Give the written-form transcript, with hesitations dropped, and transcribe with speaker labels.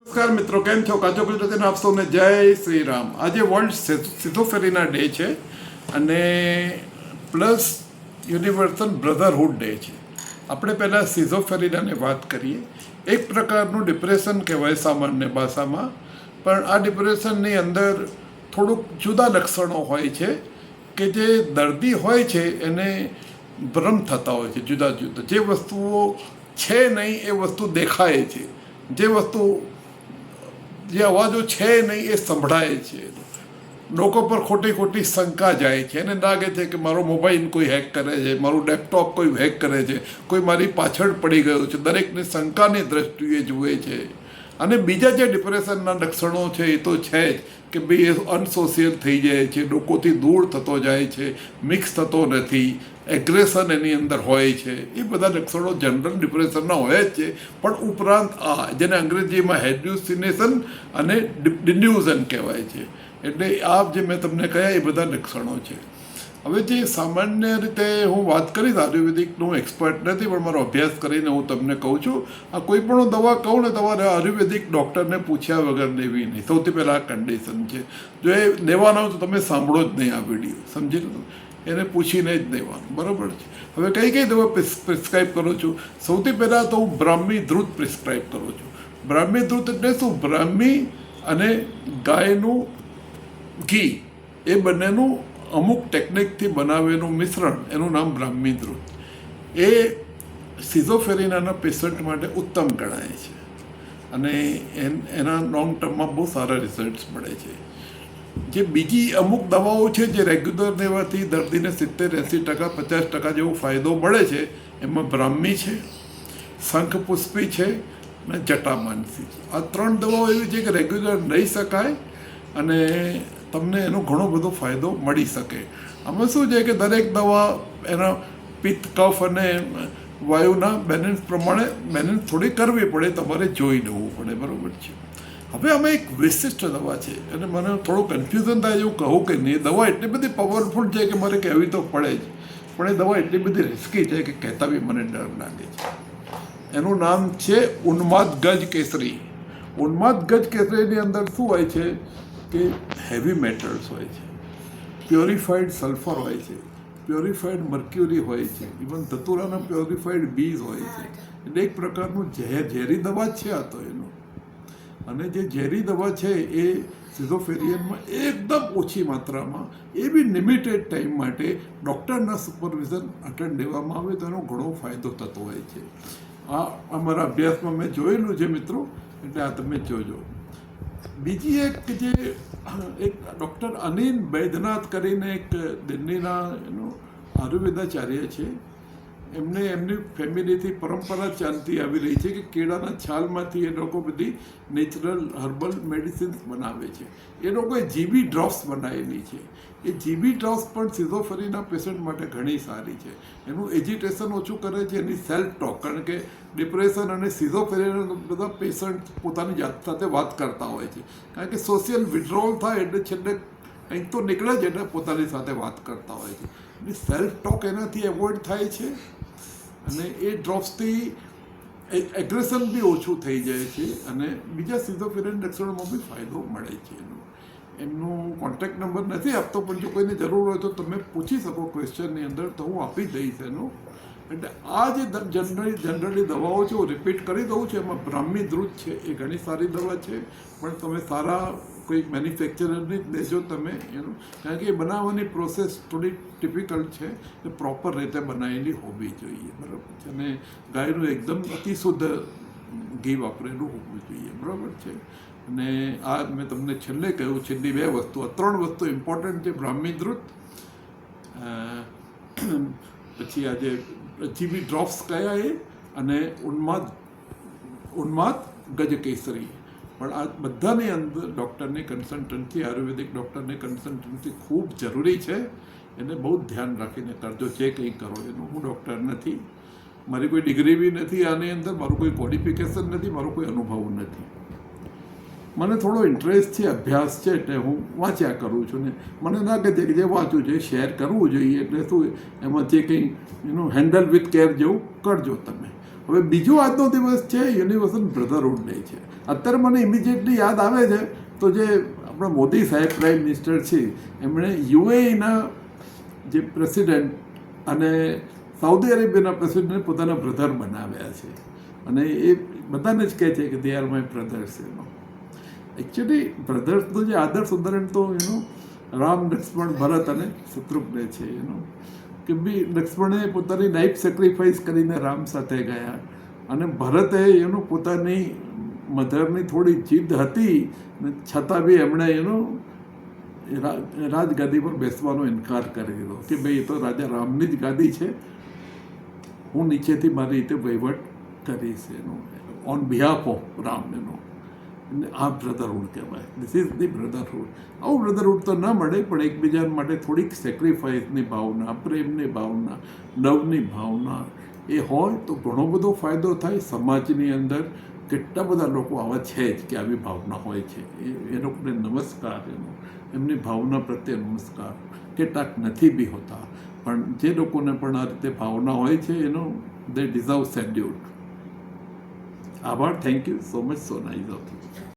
Speaker 1: નમસ્કાર મિત્રો, કેમ છો? કાચો ગુજરાતીને આપ સૌને જય શ્રી રામ. આજે વર્લ્ડ સિઝોફ્રેનિયા ડે છે અને પ્લસ યુનિવર્સલ બ્રધરહુડ ડે છે. આપણે પહેલાં સિઝોફ્રેનિયાની વાત કરીએ. એક પ્રકારનું ડિપ્રેશન કહેવાય સામાન્ય ભાષામાં, પણ આ ડિપ્રેશનની અંદર થોડુંક જુદા લક્ષણો હોય છે કે જે દર્દી હોય છે એને ભ્રમ થતા હોય છે. જુદા જુદા જે વસ્તુઓ છે નહીં એ વસ્તુ દેખાય છે, જે અવાજો છે નહીં એ સંભળાય છે. લોકો પર ખોટી ખોટી શંકા જાય છે. એને લાગે છે કે મારો મોબાઈલ કોઈ હેક કરે છે, મારું લેપટોપ કોઈ હેક કરે છે, કોઈ મારી પાછળ પડી ગયું છે. દરેકને શંકાની દ્રષ્ટિએ જુએ છે. અને બીજા જે ડિપ્રેશનના લક્ષણો છે એ તો છે જ કે ભાઈ એ અનસોશિયલ થઈ જાય છે, લોકોથી દૂર થતો જાય છે, મિક્સ થતો નથી, એગ્રેશન એની અંદર હોય છે. એ બધા લક્ષણો જનરલ ડિપ્રેશનના હોય જ છે. પણ ઉપરાંત આ જેને અંગ્રેજીમાં હેલ્યુસિનેશન અને ડિલ્યુઝન કહેવાય છે. એટલે આ જે મેં તમને કહ્યા એ બધા લક્ષણો છે. હવે જે સામાન્ય રીતે હું વાત કરીશ, આયુર્વેદિકનું એક્સપર્ટ નથી પણ મારો અભ્યાસ કરીને હું તમને કહું છું. આ કોઈ પણ દવા કહું ને તમારે આયુર્વેદિક ડૉક્ટરને પૂછ્યા વગર લેવી નહીં. સૌથી પહેલાં આ કન્ડિશન છે. જો એ લેવાનો તો તમે સાંભળો જ નહીં આ વિડીયો, સમજી લો. એને પૂછીને જ લેવાનું, બરાબર છે. હવે કઈ કઈ દવા પ્રિસ્ક્રાઇબ કરું છું? સૌથી પહેલાં તો હું બ્રાહ્મી ધ્રુત પ્રિસ્ક્રાઇબ કરું છું. બ્રાહ્મી ધ્રુત એટલે શું? બ્રાહ્મી અને ગાયનું ઘી એ બંનેનું અમુક ટેકનિકથી બનાવેલું મિશ્રણ, એનું નામ બ્રાહ્મી ધ્રુત. એ સિઝોફ્રેનિયાના પેશન્ટ માટે ઉત્તમ ગણાય છે અને એના લોંગ ટર્મમાં બહુ સારા રિઝલ્ટ્સ મળે છે. જે બીજી અમુક દવાઓ છે જે રેગ્યુલર લેવાથી દર્દીને 70-80%, 50% જેવો ફાયદો મળે છે, એમાં બ્રાહ્મી છે, શંખપુષ્પી છે અને જટામાનસી છે. આ 3 દવાઓ એવી છે કે રેગ્યુલર લઈ શકાય અને તમને એનો ઘણો બધો ફાયદો મળી શકે. આમાં શું છે કે દરેક દવા એના પિત્ત, કફ અને વાયુના બેલેન્સ પ્રમાણે બેલેન્સ થોડી કરવી પડે, તમારે જોઈ લેવું પડે, બરાબર છે. હવે આમાં એક વિશિષ્ટ દવા છે અને મને થોડું કન્ફ્યુઝન થાય એવું કહું કે નહીં. દવા એટલી બધી પાવરફુલ છે કે મારે કહેવી તો પડે જ, પણ એ દવા એટલી બધી રિસ્કી છે કે કહેતા બી મને ડર લાગે છે. એનું નામ છે ઉન્માદ ગજ કેસરી. ઉન્માદ ગજ કેસરીની અંદર શું હોય છે કે હેવી મેટલ્સ હોય છે, પ્યોરિફાઈડ સલ્ફર હોય છે, પ્યોરિફાઈડ મર્ક્યુરી હોય છે, ઇવન ધતુરાના પ્યોરિફાઈડ બીજ હોય છે. એટલે એક પ્રકારનું ઝેરી દવા છે આ તો એનું. અને જે ઝેરી દવા છે એ સિઝોફ્રેનિયામાં એકદમ ઓછી માત્રામાં, એ બી લિમિટેડ ટાઈમ માટે ડૉક્ટરના સુપરવિઝન હેઠળ લેવામાં આવે તો એનો ઘણો ફાયદો થતો હોય છે. આ અમારા અભ્યાસમાં મેં જોયેલું છે મિત્રો, એટલે આ તમે જોજો. બીજી એક જે એક ડૉક્ટર અનિલ બૈદ્યનાથ કરીને એક દિલ્હીના એનો આયુર્વેદાચાર્ય છે. એમને એમની ફેમિલીથી પરંપરા ચાલતી આવી રહી છે કે કેળાના છાલમાંથી એ લોકો બધી નેચરલ હર્બલ મેડિસિન્સ બનાવે છે. એ લોકોએ જીબી ડ્રોપ્સ બનાવેલી છે. એ જીબી ડ્રોપ્સ પણ સિઝોફ્રેનિયાના પેશન્ટ માટે ઘણી સારી છે. એનું એજિટેશન ઓછું કરે છે, એની સેલ્ફ ટોક. કારણ કે ડિપ્રેશન અને સિઝોફ્રેનિયાના બધા પેશન્ટ પોતાની જાત સાથે વાત કરતા હોય છે. કારણ કે સોશિયલ વિડ્રોલ થાય એટલે છેલ્લે કંઈક તો નીકળે જ, એટલે પોતાની સાથે વાત કરતા હોય છે. એટલે સેલ્ફ ટોક એનાથી એવોઇડ થાય છે અને એ ડ્રોપ્સથી એગ્રેશન બી ઓછું થઈ જાય છે અને બીજા સિઝોફ્રેનિયા લક્ષણોમાં બી ફાયદો મળે છે. એમનું કોન્ટેક્ટ નંબર નથી આપતો, પણ જો કોઈને જરૂર હોય તો તમે પૂછી શકો ક્વેશ્ચનની અંદર, તો હું આપી દઈશ એનું. એટલે આ જે જનરલી દવાઓ છે હું રિપીટ કરી દઉં છું. એમાં બ્રાહ્મી ધ્રુત છે, એ ઘણી સારી દવા છે, પણ તમે સારા કોઈ મેન્યુફેક્ચરરની જ લેજો તમે એનું. કારણ કે એ બનાવવાની પ્રોસેસ થોડી ટિપિકલ છે, એ પ્રોપર રીતે બનાવેલી હોવી જોઈએ, બરાબર છે. અને ગાયનું એકદમ અતિશુદ્ધ ઘી વાપરેલું હોવું જોઈએ, બરાબર છે. અને આ મેં તમને છેલ્લે કહ્યું, છેલ્લી 2 વસ્તુ, આ 3 વસ્તુ ઇમ્પોર્ટન્ટ છે. બ્રાહ્મી ધ્રુત, પછી આ જે જીબી ડ્રોપ્સ કયા એ, અને ઉન્માદ ગજ કેસરી. પણ આ બધાની અંદર ડૉક્ટરની કન્સલ્ટન્સી, આયુર્વેદિક ડૉક્ટરની કન્સલ્ટન્સી ખૂબ જરૂરી છે. એને બહુ ધ્યાન રાખીને કરજો જે કંઈ કરો એનું. હું ડૉક્ટર નથી, મારી કોઈ ડિગ્રી બી નથી આની અંદર, મારું કોઈ ક્વોલિફિકેશન નથી, મારો કોઈ અનુભવ નથી. મને થોડો ઇન્ટરેસ્ટ છે, અભ્યાસ છે, એટલે હું વાંચ્યા કરું છું ને મને લાગે છે કે જે વાંચું છે એ શેર કરવું જોઈએ. એટલે શું એમાં જે કંઈ હેન્ડલ વિથ કેર જેવું કરજો તમે. હવે બીજો આજનો દિવસ છે યુનિવર્સલ બ્રધરહુડ ડે છે. અત્યારે મને ઇમિડિયેટલી યાદ આવે છે તો જે આપણા મોદી સાહેબ પ્રાઇમ મિનિસ્ટર છે એમણે યુએઈના જે પ્રેસિડેન્ટ અને સાઉદી અરેબિયાના પ્રેસિડેન્ટને પોતાના બ્રધર બનાવ્યા છે અને એ બધાને જ કહે છે કે they are my brothers. Actually બ્રધર્સનો જે આદર્શ ઉદાહરણ તો રામ, લક્ષ્મણ, ભરત અને શત્રુઘ્ન છે. કે બી લક્ષ્મણે પોતાની લાઈફ સેક્રિફાઈસ કરીને રામ સાથે ગયા અને ભરતે પોતાની મધરની થોડી જીદ હતી છતાં બી એમણે રાજગાદી પર બેસવાનો ઇનકાર કરી દીધો કે ભાઈ એ તો રાજા રામની જ ગાદી છે, હું નીચેથી મારી રીતે વહીવટ કરીશ ઓન બિહાફ ઓફ રામ. આ બ્રધરહુડ કહેવાય. This is the brotherhood. આવું બ્રધરહુડ તો ન મળે પણ એકબીજા માટે થોડીક સેક્રિફાઈસની ભાવના, પ્રેમની ભાવના, લવની ભાવના એ હોય તો ઘણો બધો ફાયદો થાય. સમાજની અંદર કેટલા બધા લોકો આવા છે જ કે આવી ભાવના હોય છે. એ લોકોને નમસ્કાર, એમની ભાવના પ્રત્યે નમસ્કાર. કેટલાક નથી બી હોતા પણ જે લોકોને પણ આ રીતે ભાવના હોય છે દે ડિઝર્વ સેલ્યુટ. આભાર. Thank you so much. So nice of you.